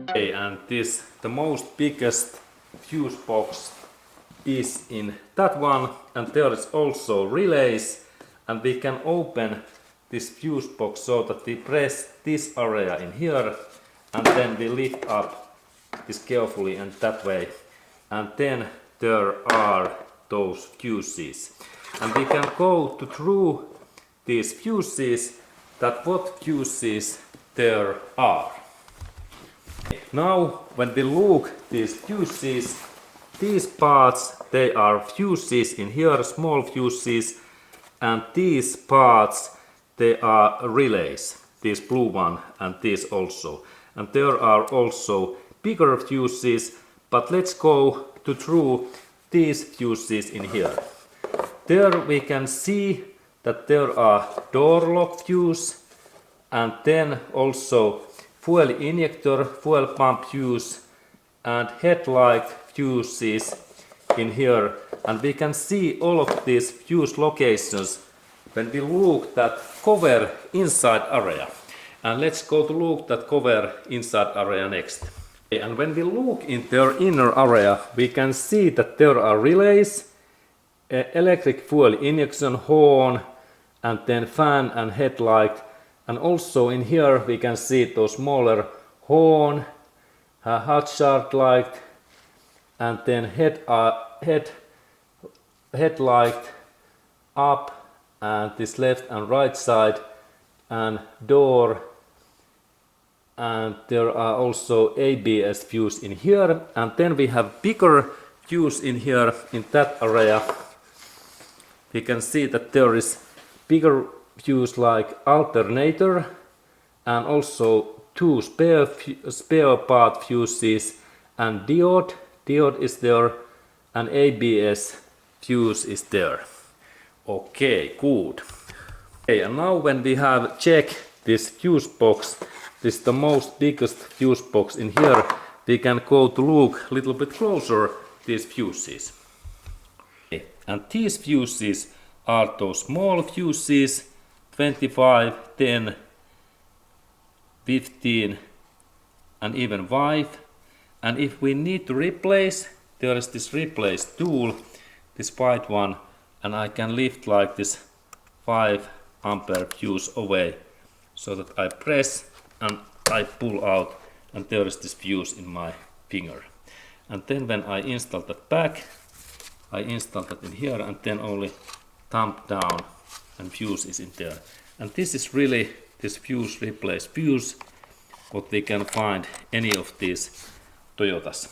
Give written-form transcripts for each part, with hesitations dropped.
Okay, and the most biggest fuse box is in that one, and there is also relays, and we can open this fuse box so that we press this area in here, and then we lift up this carefully and that way, and then there are those fuses, and we can go through these fuses that what fuses there are. Now when we look these fuses, these parts, they are fuses in here, small fuses, and these parts, they are relays, this blue one and this also, and there are also bigger fuses, but let's go through these fuses in here. There we can see that there are door lock fuse, and then also fuel injector, fuel pump fuse, and headlight fuses in here, and we can see all of these fuse locations when we look that cover inside area. And let's go to look that cover inside area next. And when we look in their inner area, we can see that there are relays, electric fuel injection horn, and then fan and headlight. And also in here we can see those smaller horn, hazard light, and then headlight up, and this left and right side, and door, and there are also ABS fuse in here, and then we have bigger fuse in here in that area. We can see that there is bigger fuse like alternator, and also two spare part fuses, and diode is there, and ABS fuse is there. Okay, good. Okay, and now when we have checked this fuse box, this is the most biggest fuse box in here, we can go to look a little bit closer these fuses. Okay, and these fuses are those small fuses, 25, 10, 15, and even 5. And if we need to replace, there is this replace tool, this white one, and I can lift like this 5 ampere fuse away, so that I press and I pull out, and there is this fuse in my finger. And then when I install that back, I install that in here, and then only thumb down and fuse is in there. And this is really this fuse replace fuse what we can find any of these Toyotas.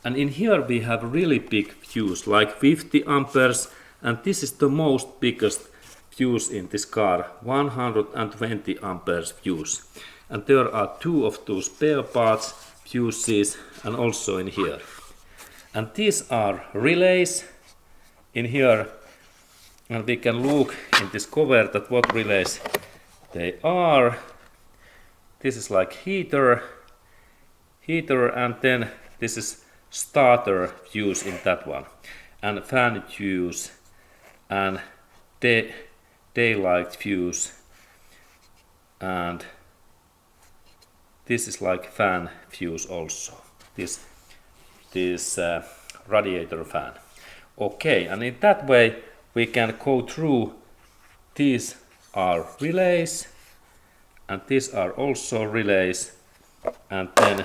And in here we have really big fuse like 50 amperes, and this is the most biggest fuse in this car, 120 amperes fuse. And there are two of those spare parts fuses, and also in here. And these are relays in here, and we can look in this cover that what relays they are. This is like heater, and then this is starter fuse in that one, and fan fuse, and daylight fuse, and this is like fan fuse also, this radiator fan. Okay, and in that way we can go through. These are relays, and these are also relays, and then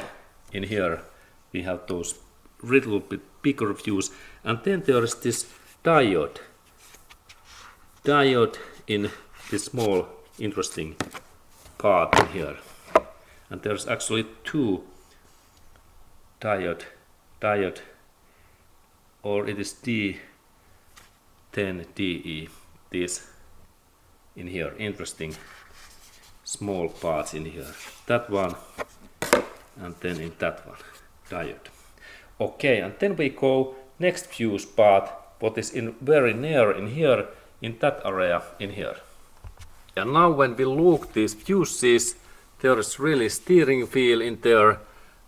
in here we have those little bit bigger fuse, and then there is this diode in this small interesting part in here, and there's actually two diode, or it is D10DE, this in here, interesting small parts in here, that one, and then in that one, diode. Okay, and then we go next fuse part, what is in very near in here, in that area in here. And now when we look these fuses, there is really steering wheel in there,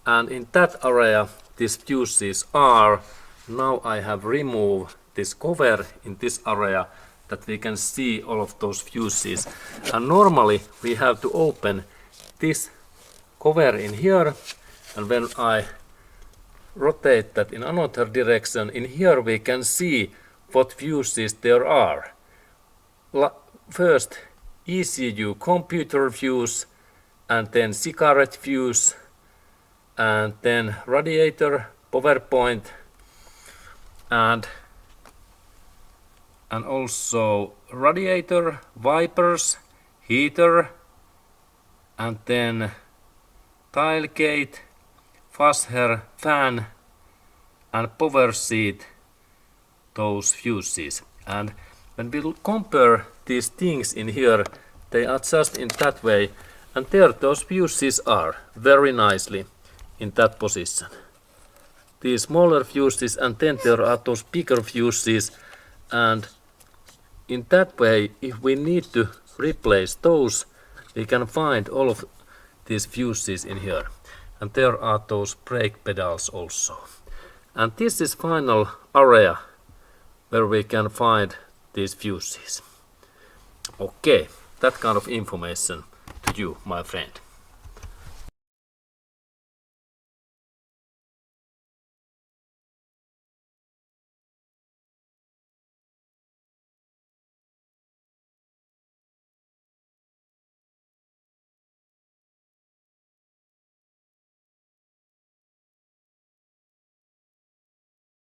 and in that area these fuses are. Now I have removed this cover in this area that we can see all of those fuses. And normally we have to open this cover in here, and when I rotate that in another direction, in here we can see what fuses there are. First ECU computer fuse, and then cigarette fuse, and then radiator, power point, and also radiator, wipers, heater, and then tailgate, washer, fan, and power seat, those fuses. And when we compare these things in here, they are just in that way, and there those fuses are very nicely in that position. These smaller fuses, and then there are those bigger fuses, and in that way, if we need to replace those, we can find all of these fuses in here. And there are those brake pedals also. And this is final area where we can find these fuses. Okay, that kind of information to you, my friend.